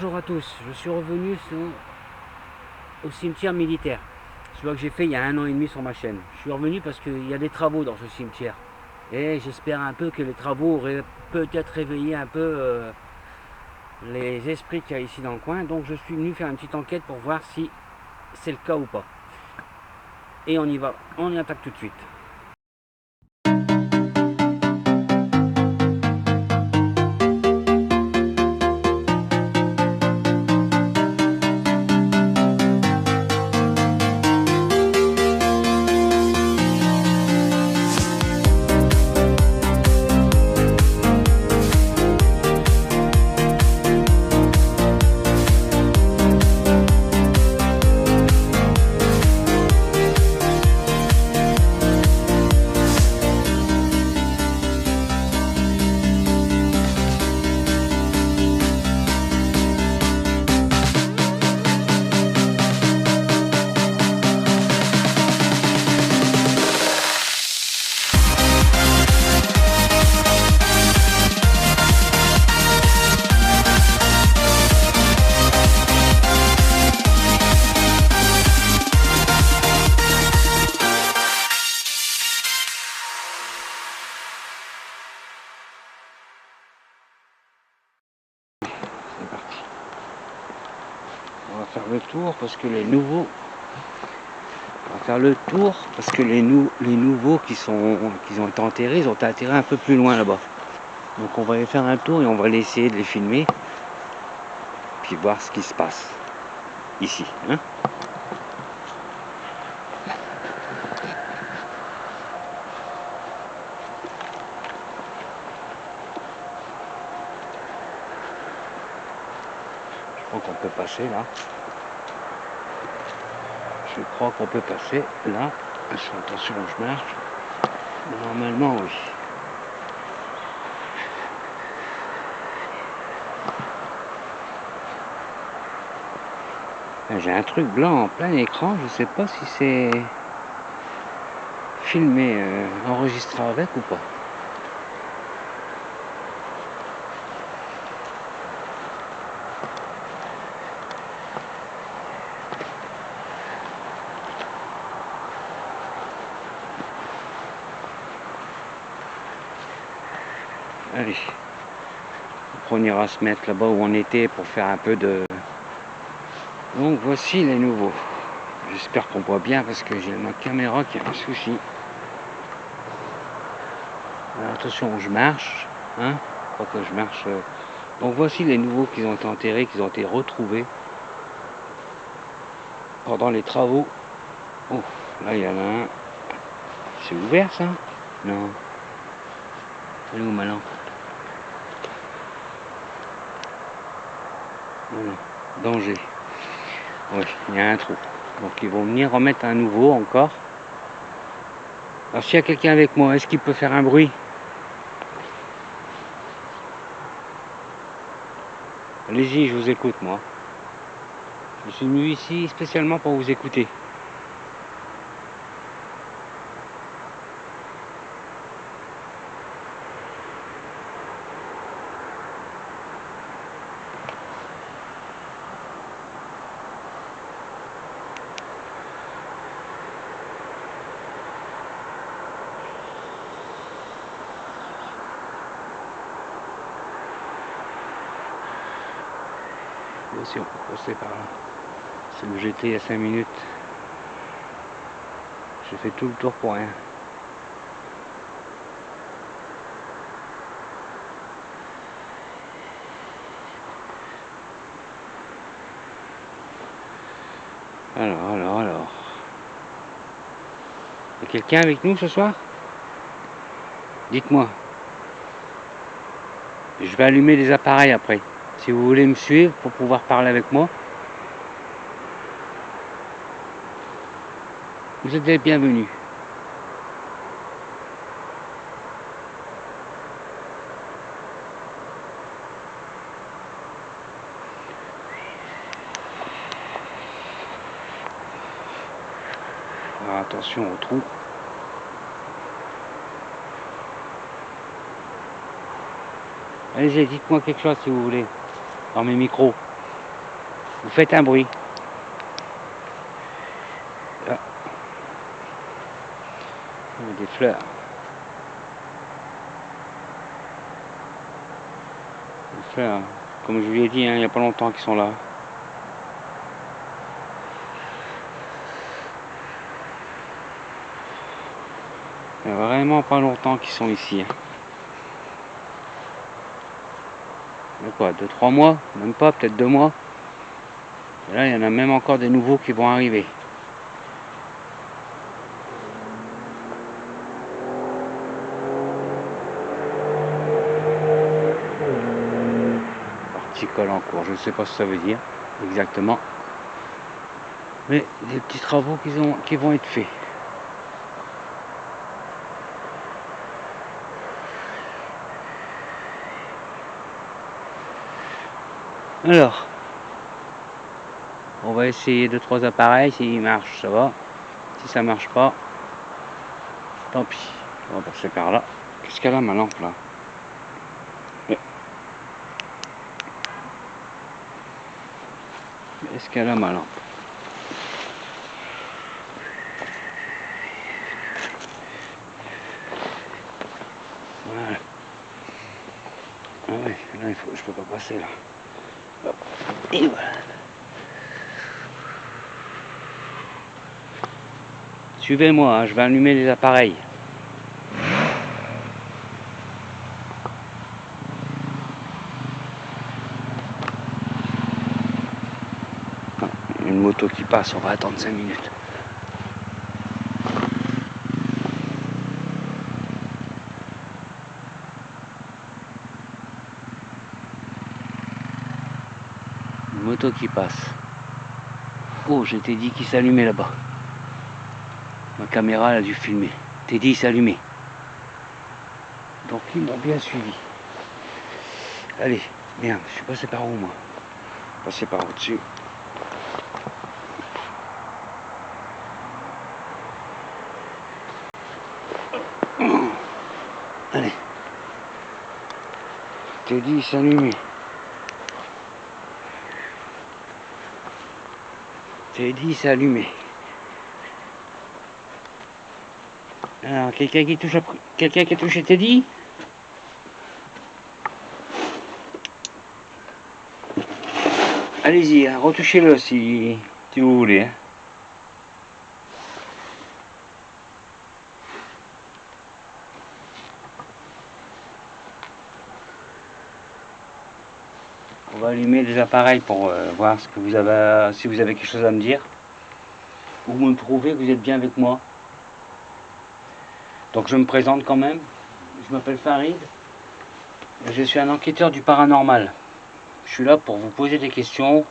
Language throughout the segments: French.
Bonjour à tous, je suis revenu au cimetière militaire. Celui que j'ai fait il y a 1 an et demi sur ma chaîne. Je suis revenu parce qu'il y a des travaux dans ce cimetière. Et j'espère un peu que les travaux auraient peut-être réveillé un peu les esprits qu'il y a ici dans le coin. Donc je suis venu faire une petite enquête pour voir si c'est le cas ou pas. Et on y va, on y attaque tout de suite. C'est parti. On va faire le tour parce que les nouveaux. On va faire le tour parce que les nouveaux qui ont été enterrés, ils ont été enterrés un peu plus loin là-bas. Donc on va aller faire un tour et on va aller essayer de les filmer. Puis voir ce qui se passe ici. Hein. Je crois qu'on peut passer là. Je crois qu'on peut passer là. Attention, je marche. Normalement, oui. J'ai un truc blanc en plein écran. Je sais pas si c'est filmé, enregistré avec ou pas. Allez. On ira se mettre là-bas où on était pour faire un peu de... Donc voici les nouveaux. J'espère qu'on voit bien parce que j'ai ma caméra qui a un souci. Alors, attention, je marche. Hein, pas que je marche. Donc voici les nouveaux qui ont été enterrés, qui ont été retrouvés pendant les travaux. Oh, là il y en a un. C'est ouvert ça? Non. Elle est où maintenant? Voilà. Danger. Oui, il y a un trou. Donc ils vont venir remettre un nouveau encore. Alors s'il y a quelqu'un avec moi, est-ce qu'il peut faire un bruit? Allez-y, je vous écoute moi. Je suis venu ici spécialement pour vous écouter. Si on peut passer par là. C'est où j'étais il y a 5 minutes. J'ai fait tout le tour pour rien. Alors. Il y a quelqu'un avec nous ce soir? Dites-moi. Je vais allumer les appareils après. Si vous voulez me suivre pour pouvoir parler avec moi, vous êtes les bienvenus. Alors, attention au trou. Allez-y, dites-moi quelque chose si vous voulez, dans mes micros. Vous faites un bruit. Là. Il y a des fleurs. Des fleurs. Comme je vous l'ai dit, hein, il n'y a pas longtemps qu'ils sont là. Il n'y a vraiment pas longtemps qu'ils sont ici. Il y a quoi, 2-3 mois? Même pas, peut-être 2 mois. Et là, il y en a même encore des nouveaux qui vont arriver. Horticole en cours, je ne sais pas ce que ça veut dire exactement. Mais des petits travaux qui vont être faits. Alors, on va essayer 2-3 appareils, s'ils marchent, ça va. Si ça marche pas, tant pis. On va passer par là. Qu'est-ce qu'elle a ma lampe là? Est-ce qu'elle a ma lampe? Voilà. Ah ouais, là je peux pas passer là. Hop. Et voilà. Suivez-moi, hein, je vais allumer les appareils. Une moto qui passe, on va attendre 5 minutes. Une moto qui passe. Oh, je t'ai dit qu'il s'allumait là-bas. Ma caméra elle a dû filmer. T'ai dit il s'allumait. Donc ils m'ont bien suivi. Allez, merde, je suis passé par où moi? Passé par au-dessus. Allez. T'ai dit il s'allumait. T'ai dit il s'allumait. Alors, quelqu'un qui a touché Teddy? Allez-y, hein, retouchez-le si vous voulez. Hein. On va allumer les appareils pour voir ce que vous avez, si vous avez quelque chose à me dire. Ou me prouver que vous êtes bien avec moi. Donc je me présente quand même. Je m'appelle Farid. Je suis un enquêteur du paranormal. Je suis là pour vous poser des questions.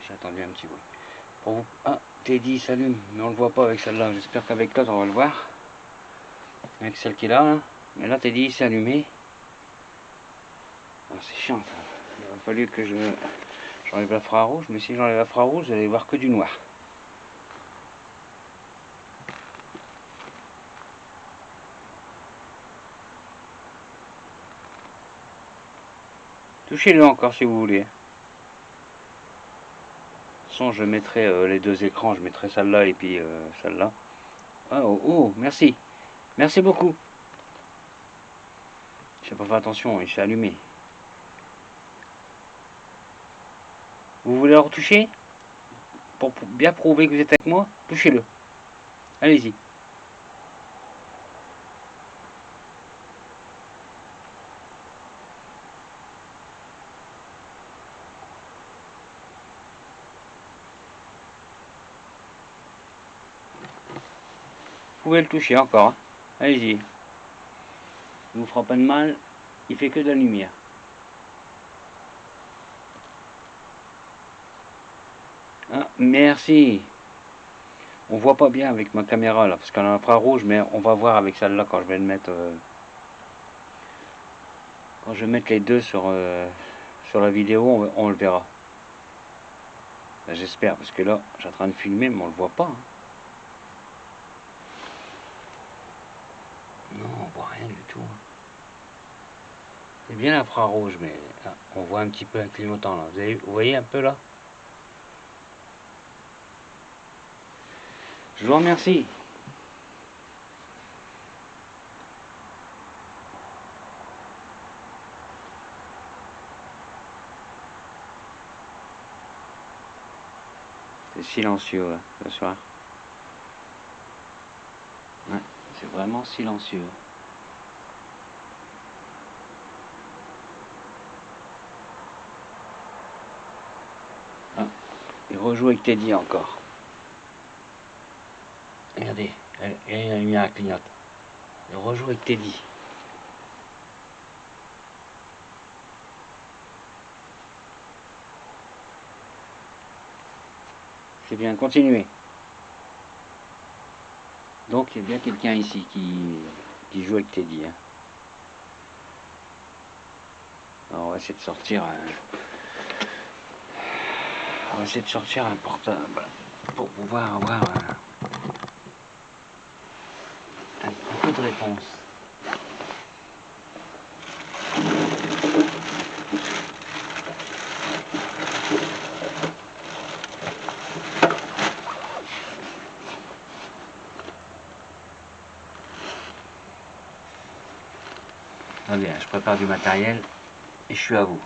J'ai attendu un petit bruit. Pour vous... Ah, Teddy s'allume, mais on le voit pas avec celle-là. J'espère qu'avec l'autre on va le voir. Avec celle qui est là. Hein. Mais là Teddy s'est allumé. Ah, c'est chiant ça. Il aurait fallu que j'enlève la phare rouge, mais si j'enlève la phare rouge, vous allez voir que du noir. Touchez-le encore si vous voulez. De toute façon, je mettrai les deux écrans, je mettrai celle-là et puis celle-là. Oh, oh, merci. Merci beaucoup. J'ai pas fait attention, il s'est allumé. Vous voulez le retoucher? Pour bien prouver que vous êtes avec moi, touchez-le. Allez-y. Vous pouvez le toucher encore. Hein. Allez-y. Il ne vous fera pas de mal. Il fait que de la lumière. Ah, merci. On voit pas bien avec ma caméra là, parce qu'elle a un infrarouge, mais on va voir avec celle-là quand je vais le mettre. Quand je vais mettre les deux sur la vidéo, on le verra. Ben, j'espère, parce que là, je suis en train de filmer, mais on le voit pas. Hein. Non, on voit rien du tout. C'est bien l'infrarouge, mais Là, on voit un petit peu un clignotant là. Vous voyez un peu là? Je vous remercie. C'est silencieux là, le soir. Ouais, c'est vraiment silencieux. Ah, il rejoue avec Teddy encore. Regardez, la lumière clignote. Il rejoue avec Teddy. C'est bien, continuez. Donc il y a bien quelqu'un ici qui joue avec Teddy. Hein. Alors, on va essayer de sortir un portable pour pouvoir avoir un peu de réponse. Attendez, je prépare du matériel et je suis à vous.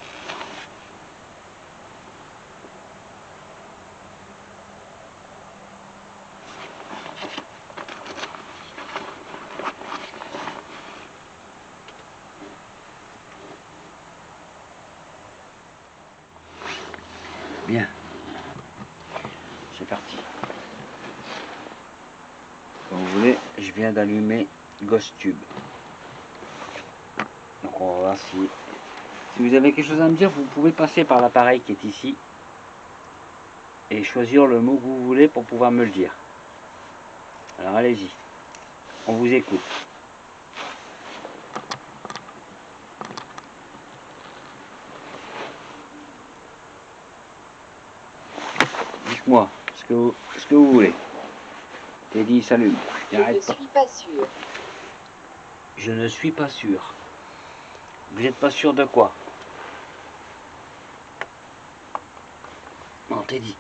Bien, c'est parti. Comme vous voulez, je viens d'allumer GhostTube. Donc on va voir si vous avez quelque chose à me dire, vous pouvez passer par l'appareil qui est ici et choisir le mot que vous voulez pour pouvoir me le dire. Alors allez-y, on vous écoute. Dites-moi ce que vous voulez. Teddy s'allume. Je ne suis pas sûr. Je ne suis pas sûr. Vous n'êtes pas sûr de quoi? Bon, Teddy,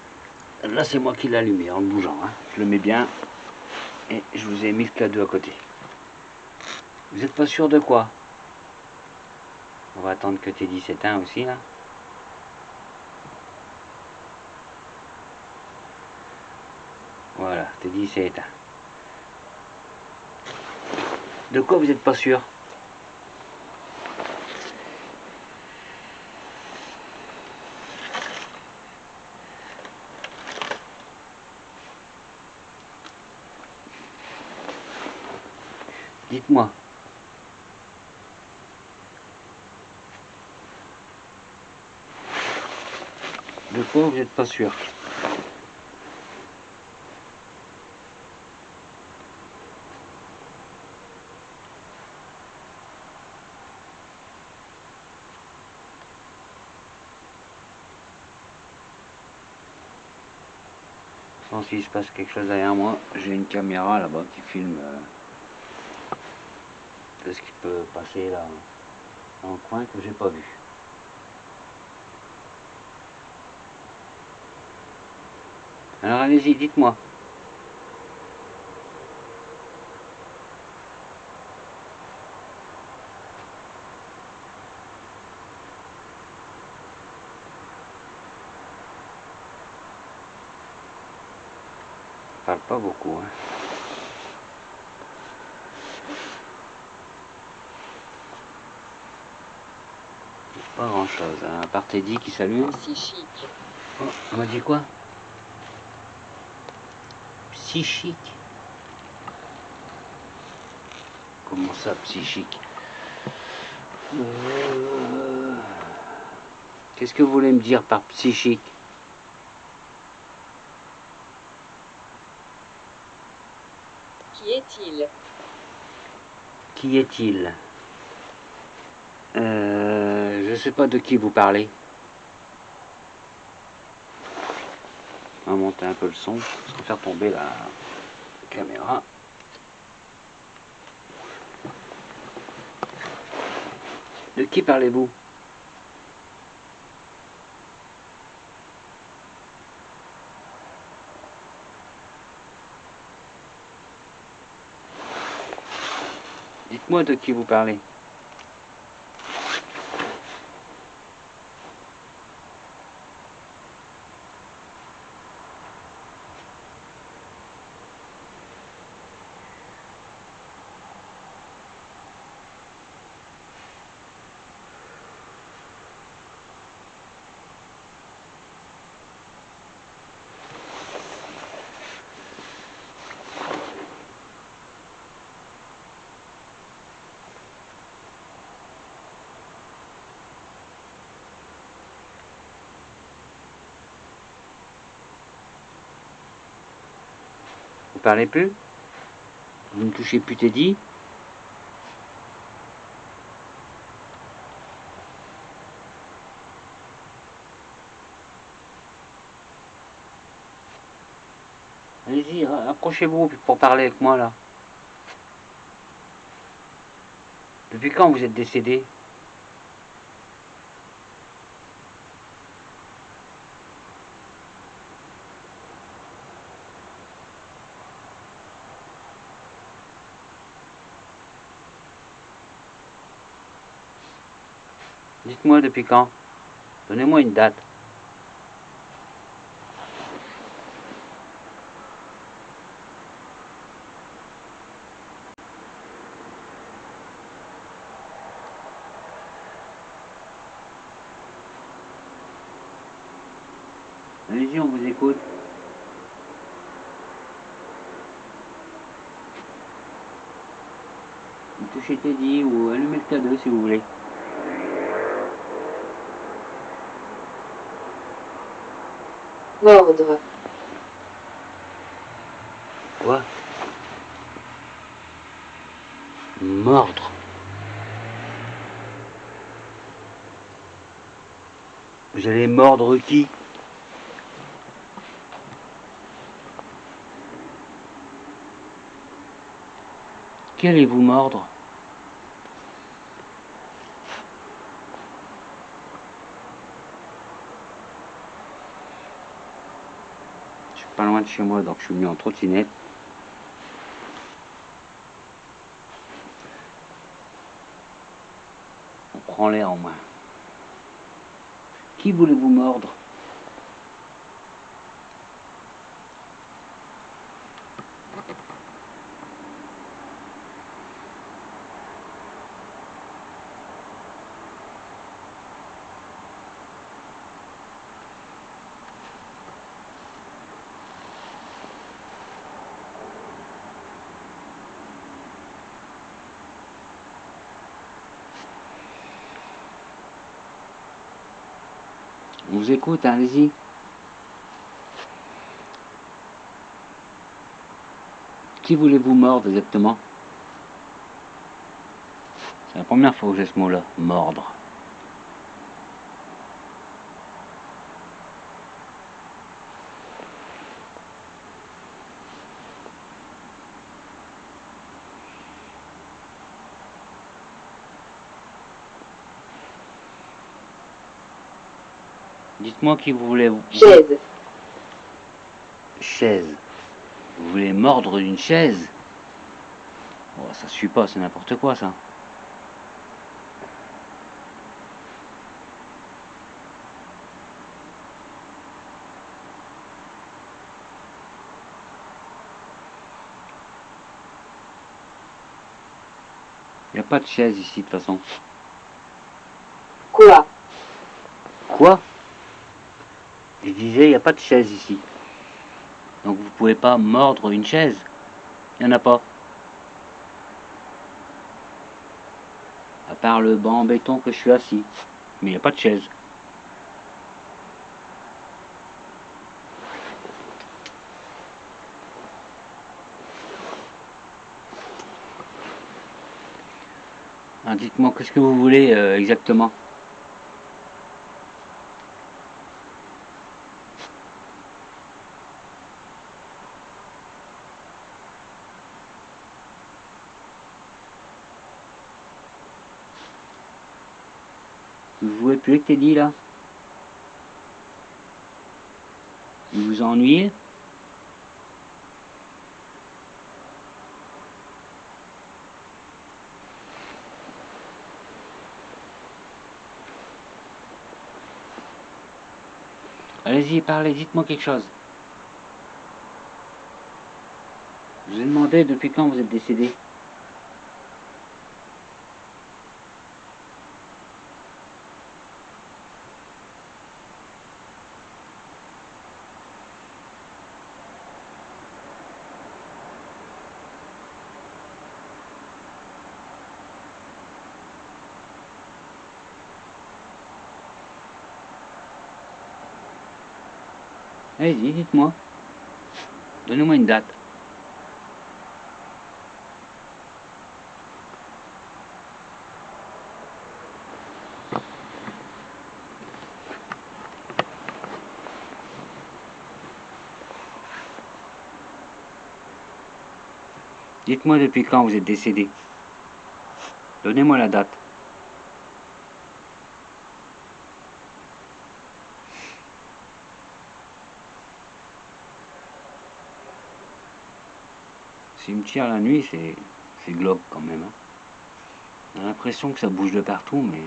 là c'est moi qui l'ai allumé en le bougeant. Hein. Je le mets bien et je vous ai mis le cadeau à côté. Vous n'êtes pas sûr de quoi? On va attendre que Teddy s'éteint aussi là. Voilà, Teddy s'est éteint. De quoi vous n'êtes pas sûr? Dites-moi. De quoi vous n'êtes pas sûr? Je pense qu'il se passe quelque chose derrière moi. J'ai une caméra là-bas qui filme de ce qui peut passer là dans le coin que j'ai pas vu. Alors allez-y, dites-moi. Je parle pas beaucoup. Hein. Pas grand chose, hein. À part Teddy qui s'allume. Psychique. Oh, on m'a dit quoi? Psychique? Comment ça, psychique? Qu'est-ce que vous voulez me dire par psychique? Qui est-il? Qui est-il? Je sais pas de qui vous parlez. On va monter un peu le son, sans faire tomber la caméra. De qui parlez-vous? Dites-moi de qui vous parlez. Vous parlez plus? Vous ne touchez plus Teddy? Allez-y, approchez-vous pour parler avec moi là. Depuis quand vous êtes décédé? Dites-moi depuis quand? Donnez-moi une date. Allez-y, on vous écoute. Vous touchez Teddy ou allumez le cadeau si vous voulez. Mordre. Quoi? Mordre. Vous allez mordre qui? Qui allez-vous mordre? Je suis pas loin de chez moi, donc je suis venu en trottinette. On prend l'air en main. Qui voulez-vous mordre? On vous écoute, hein, allez-y. Qui voulez-vous mordre exactement? C'est la première fois que j'ai ce mot-là, mordre. Dites-moi qui vous voulez. Chaise. Chaise. Vous voulez mordre une chaise? Oh, ça suffit pas, c'est n'importe quoi ça. Il n'y a pas de chaise ici de toute façon. Quoi? Quoi? Je disais, il n'y a pas de chaise ici. Donc vous pouvez pas mordre une chaise. Il n'y en a pas. À part le banc en béton que je suis assis. Mais il n'y a pas de chaise. Ah, dites-moi, qu'est-ce que vous voulez exactement? Vous jouez plus avec Teddy là? Vous vous ennuyez? Allez-y, parlez, dites-moi quelque chose. Je vous ai demandé depuis quand vous êtes décédé. Allez-y, dites-moi. Donnez-moi une date. Dites-moi depuis quand vous êtes décédé. Donnez-moi la date. Cimetière la nuit, c'est glauque quand même. Hein. On a l'impression que ça bouge de partout, mais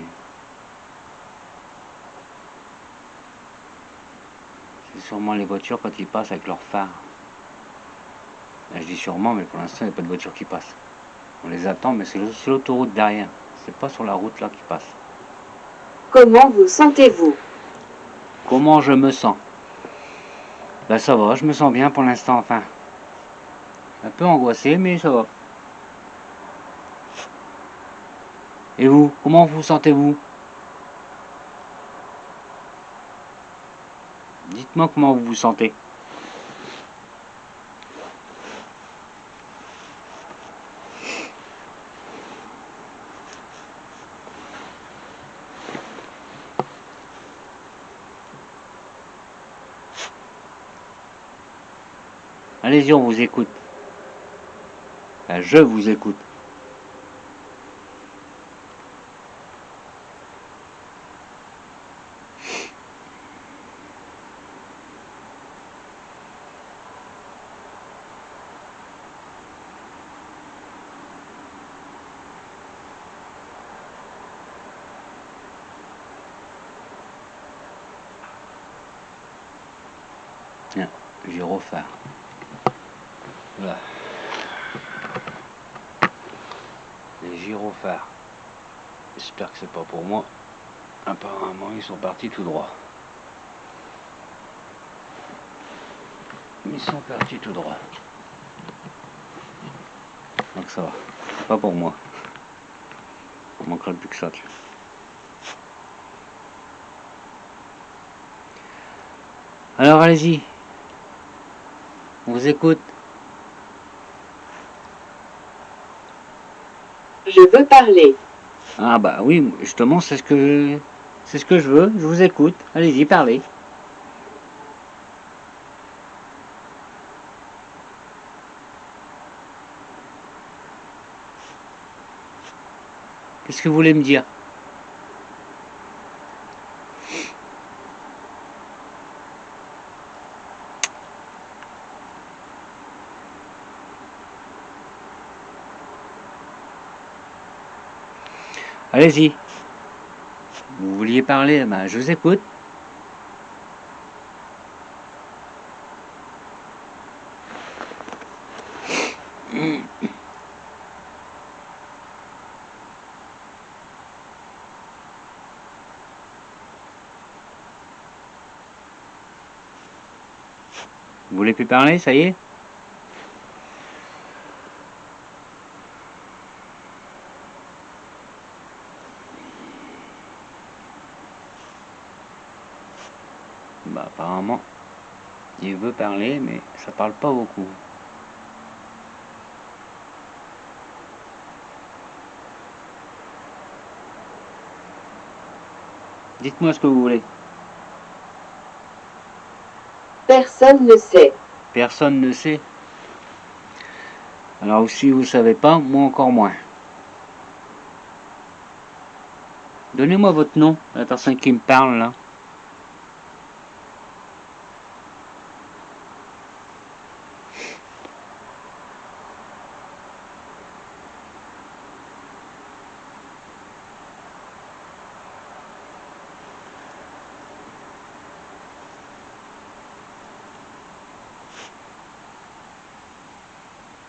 c'est sûrement les voitures quand ils passent avec leurs phares. Là, je dis sûrement, mais pour l'instant, il n'y a pas de voiture qui passe. On les attend, mais c'est l'autoroute derrière. C'est pas sur la route là qui passe. Comment vous sentez-vous? Comment je me sens? Ben ça va, je me sens bien pour l'instant, enfin. Un peu angoissé, mais ça va. Et vous, comment vous sentez-vous? Dites-moi comment vous vous sentez. Allez-y, on vous écoute. Ben, je vous écoute. Tiens, gyrophare. Voilà. Les gyrophares. J'espère que c'est pas pour moi. Apparemment, ils sont partis tout droit. Ils sont partis tout droit. Donc ça va. Pas pour moi. On manquera plus que ça, tu vois. Alors allez-y. On vous écoute. Je veux parler. Ah bah oui, justement, c'est ce que je veux. Je vous écoute. Allez-y, parlez. Qu'est-ce que vous voulez me dire? Allez-y. Vous vouliez parler, bah, je vous écoute. Vous voulez plus parler, ça y est? Bah apparemment, il veut parler, mais ça parle pas beaucoup. Dites-moi ce que vous voulez. Personne ne sait. Personne ne sait. Alors si vous savez pas, moi encore moins. Donnez-moi votre nom, la personne qui me parle là.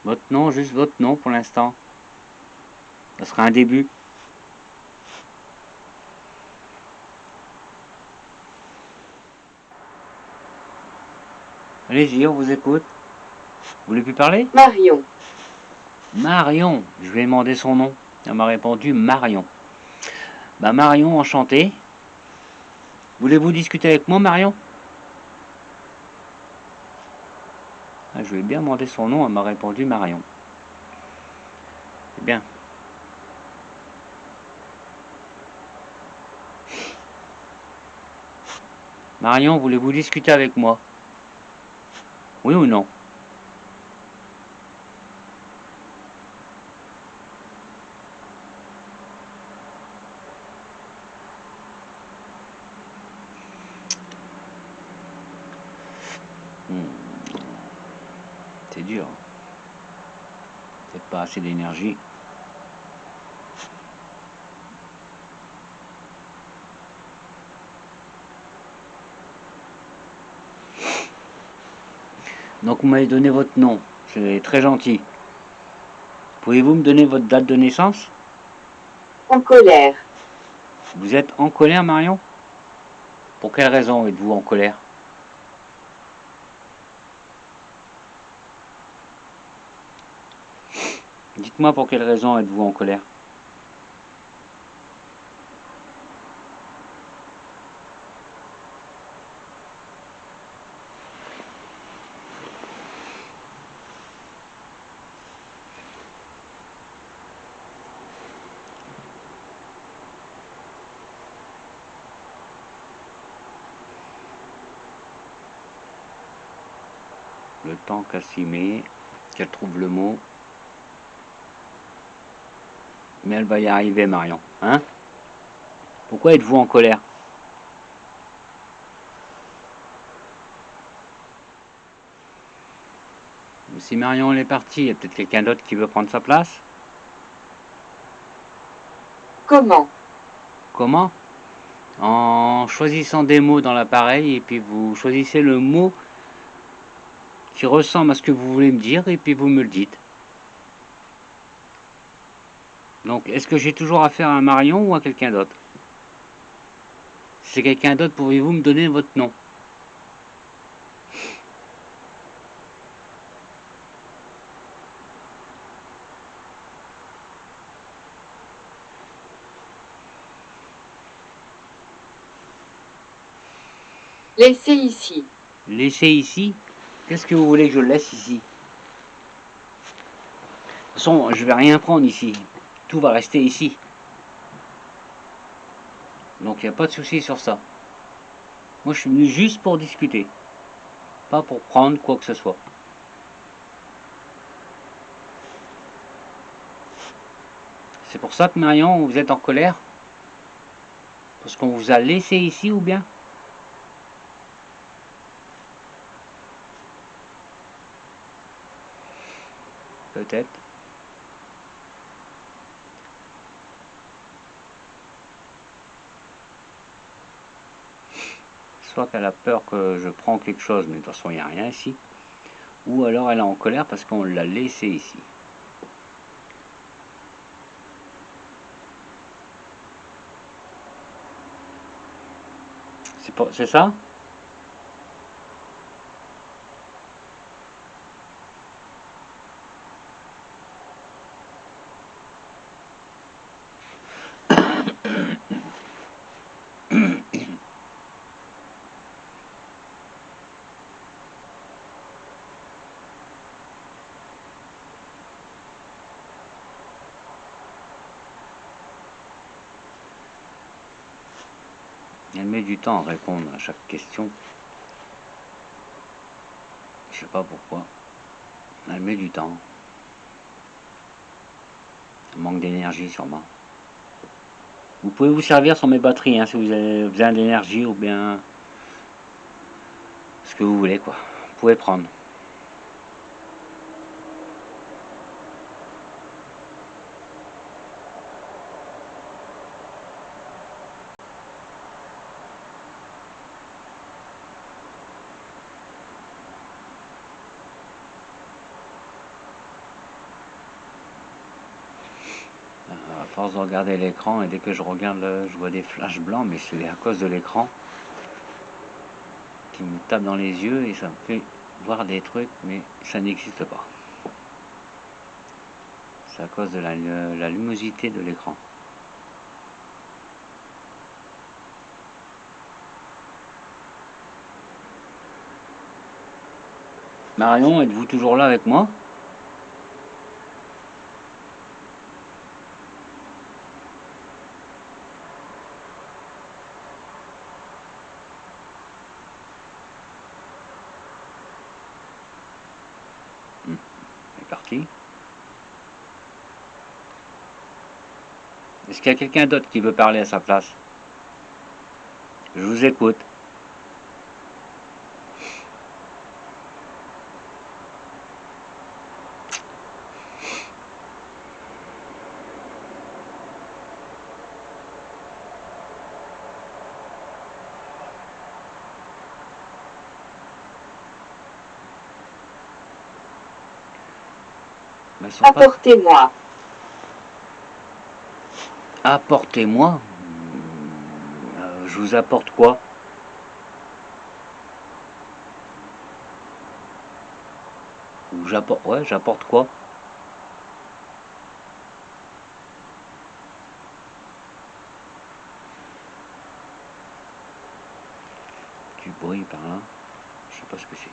Votre nom, juste votre nom pour l'instant. Ça sera un début. Allez-y, on vous écoute. Vous voulez plus parler? Marion. Marion. Je lui ai demandé son nom. Elle m'a répondu Marion. Bah Marion, enchanté. Voulez-vous discuter avec moi, Marion? Ah, je lui ai bien demandé son nom, elle m'a répondu Marion. C'est bien. Marion, voulez-vous discuter avec moi? Oui ou non? C'est dur. Peut-être pas assez d'énergie. Donc vous m'avez donné votre nom. C'est très gentil. Pouvez-vous me donner votre date de naissance? En colère. Vous êtes en colère, Marion? Pour quelle raison êtes-vous en colère? Dites-moi pour quelle raison êtes-vous en colère? Le temps qu'elle trouve le mot. Mais elle va y arriver, Marion. Hein? Pourquoi êtes-vous en colère? Si Marion elle est partie, il y a peut-être quelqu'un d'autre qui veut prendre sa place? Comment? Comment? En choisissant des mots dans l'appareil et puis vous choisissez le mot qui ressemble à ce que vous voulez me dire et puis vous me le dites. Donc, est-ce que j'ai toujours affaire à Marion ou à quelqu'un d'autre? Si c'est quelqu'un d'autre, pourriez-vous me donner votre nom? Laissez ici. Laissez ici? Qu'est-ce que vous voulez que je laisse ici? De toute façon, je vais rien prendre ici. Tout va rester ici. Donc, il n'y a pas de souci sur ça. Moi, je suis venu juste pour discuter. Pas pour prendre quoi que ce soit. C'est pour ça que Marion, vous êtes en colère? Parce qu'on vous a laissé ici ou bien? Peut-être. Soit qu'elle a peur que je prends quelque chose, mais de toute façon il n'y a rien ici. Ou alors elle est en colère parce qu'on l'a laissé ici. C'est ça? Elle met du temps à répondre à chaque question. Je sais pas pourquoi. Elle met du temps. Elle manque d'énergie sûrement. Vous pouvez vous servir sur mes batteries hein, si vous avez besoin d'énergie ou bien ce que vous voulez quoi. Vous pouvez prendre. force de regarder l'écran, et dès que je regarde, je vois des flashs blancs, mais c'est à cause de l'écran qui me tape dans les yeux et ça me fait voir des trucs, mais ça n'existe pas. C'est à cause de la luminosité de l'écran. Marion, êtes-vous toujours là avec moi? Elle est partie. Est-ce qu'il y a quelqu'un d'autre qui veut parler à sa place? Je vous écoute. Apportez-moi. Apportez-moi. Je vous apporte quoi? Ou j'apporte. Ouais, j'apporte quoi? Du bruit par là. Je sais pas ce que c'est.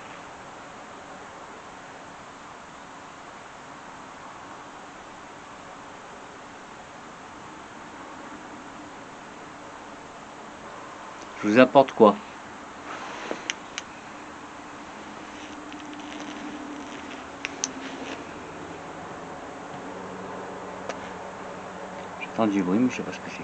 Je vous apporte quoi? J'entends du bruit, mais je sais pas ce que c'est.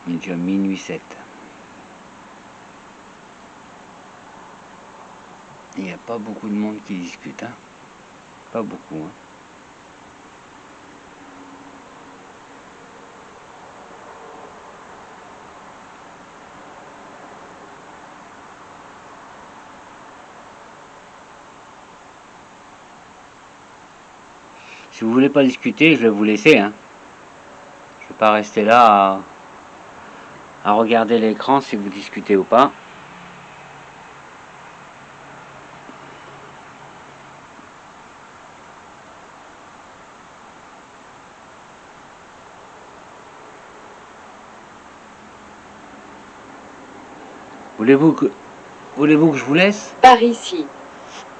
Il est déjà minuit 7. Il n'y a pas beaucoup de monde qui discute, hein. Pas beaucoup, hein. Si vous voulez pas discuter, je vais vous laisser, hein. Je vais pas rester là à regarder l'écran si vous discutez ou pas. Voulez-vous que je vous laisse? Par ici.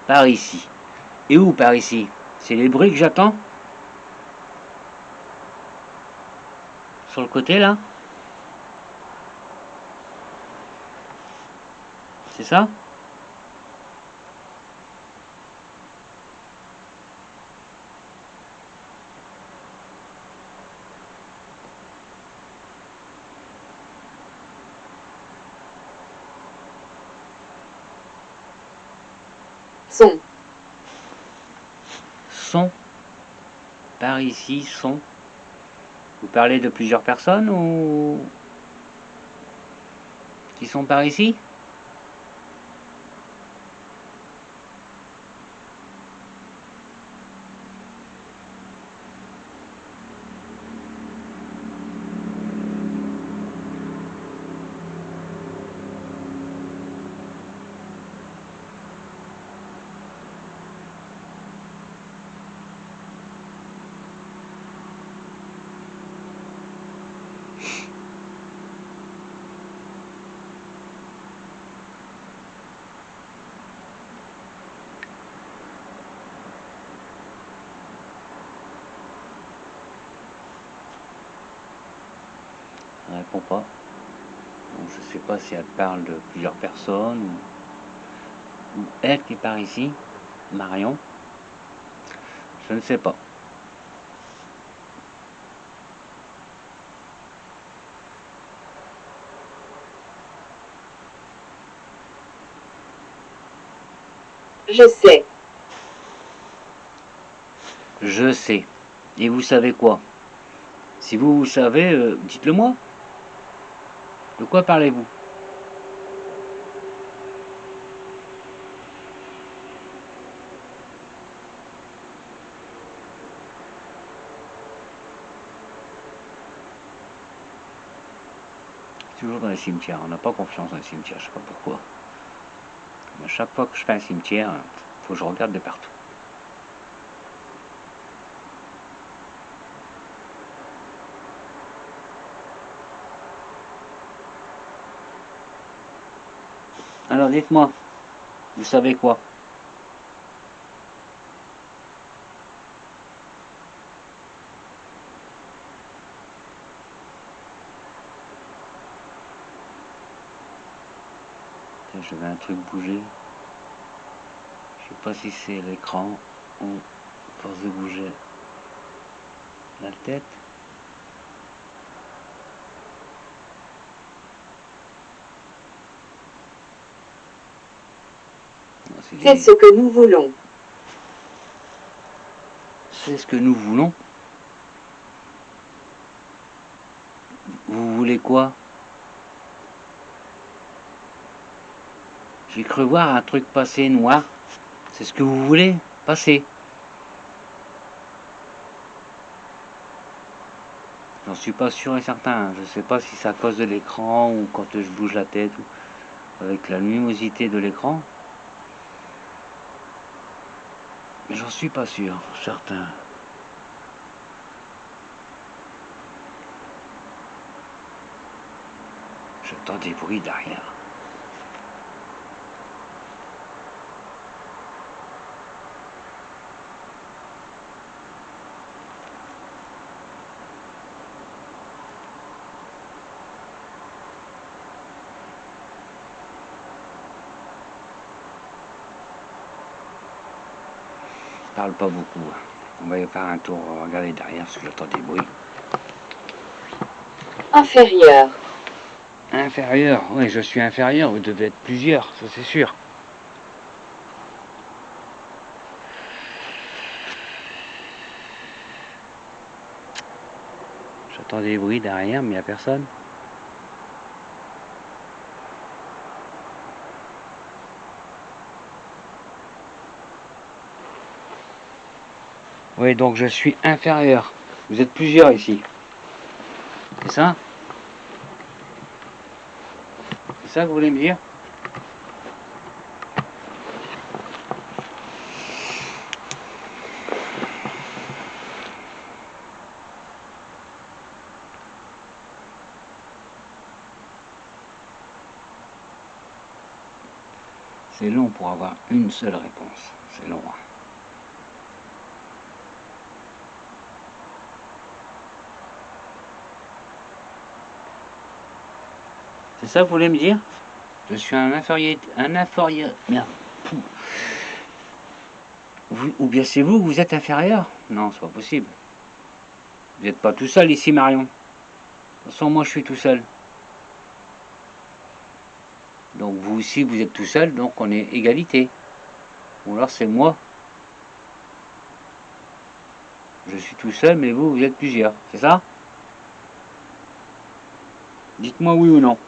Par ici. Et où par ici? C'est les bruits que j'attends? Sur le côté là? C'est ça? Son. Son. Par ici, son. Vous parlez de plusieurs personnes ou qui sont par ici? Elle répond pas. Donc, je sais pas si elle parle de plusieurs personnes ou elle qui est par ici, Marion. Je ne sais pas. Je sais. Je sais. Et vous savez quoi? Si vous savez, dites-le moi. De quoi parlez-vous? Toujours dans les cimetières. On n'a pas confiance dans les cimetières, je sais pas pourquoi. Mais à chaque fois que je fais un cimetière, faut que je regarde de partout. Alors dites-moi, vous savez quoi? Je vais un truc bouger. Je sais pas si c'est l'écran ou force de bouger la tête. C'est ce que nous voulons. C'est ce que nous voulons. Vous voulez quoi? J'ai cru voir un truc passer noir. C'est ce que vous voulez? Passer. J'en suis pas sûr et certain. Je sais pas si c'est à cause de l'écran ou quand je bouge la tête ou avec la luminosité de l'écran. Mais j'en suis pas sûr, certain. J'entends des bruits derrière. Je parle pas beaucoup. On va y faire un tour, regarder derrière parce que j'entends des bruits. Inférieur. Inférieur, oui, je suis inférieur, vous devez être plusieurs, ça c'est sûr. J'entends des bruits derrière, mais il n'y a personne. Oui, donc je suis inférieur. Vous êtes plusieurs ici. C'est ça? C'est ça que vous voulez me dire? C'est long pour avoir une seule réponse. C'est long. C'est ça que vous voulez me dire? Je suis un inférieur. Un inférieur. Merde. Ou bien c'est vous que vous êtes inférieur? Non, c'est pas possible. Vous n'êtes pas tout seul ici, Marion. De toute façon, moi je suis tout seul. Donc vous aussi, vous êtes tout seul, donc on est égalité. Ou alors c'est moi. Je suis tout seul, mais vous, vous êtes plusieurs. C'est ça? Dites-moi oui ou non.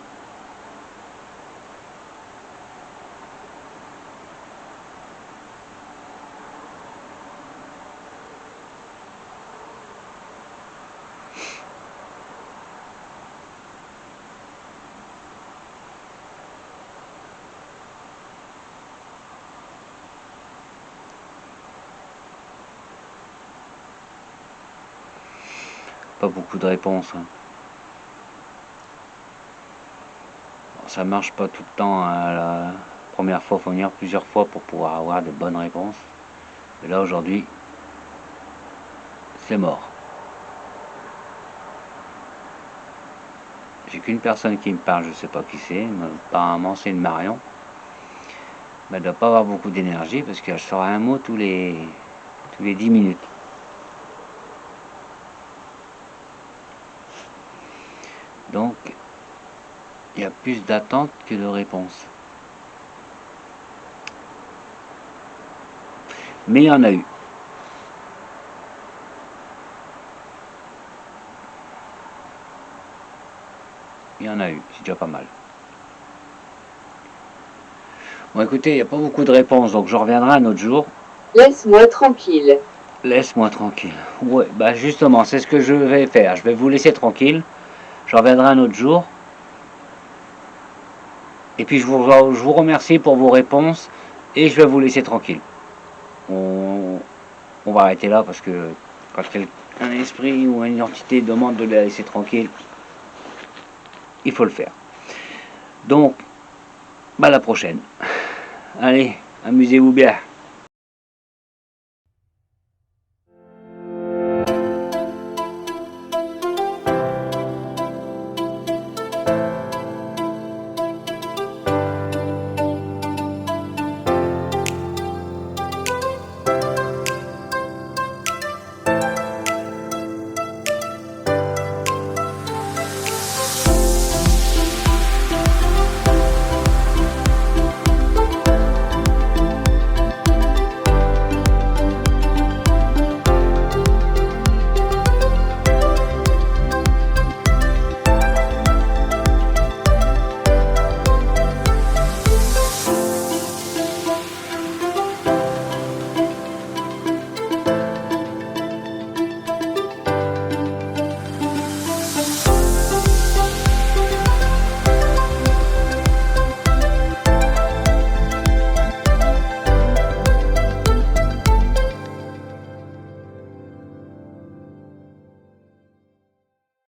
Pas beaucoup de réponses. Bon, ça marche pas tout le temps. La première fois, il faut venir plusieurs fois pour pouvoir avoir de bonnes réponses. Et là, aujourd'hui, c'est mort. J'ai qu'une personne qui me parle, je sais pas qui c'est. Apparemment, c'est une Marion. Mais elle doit pas avoir beaucoup d'énergie parce qu'elle sort un mot tous les 10 minutes. Donc, il y a plus d'attente que de réponses. Mais il y en a eu. Il y en en a eu, c'est déjà pas mal. Bon écoutez, il n'y a pas beaucoup de réponses, donc je reviendrai un autre jour. Laisse-moi tranquille. Laisse-moi tranquille. Ouais, bah justement, c'est ce que je vais faire. Je vais vous laisser tranquille. Je reviendrai un autre jour. Et puis je vous remercie pour vos réponses. Et je vais vous laisser tranquille. On va arrêter là parce que quand un esprit ou une entité demande de la laisser tranquille, il faut le faire. Donc, bah à la prochaine. Allez, amusez-vous bien.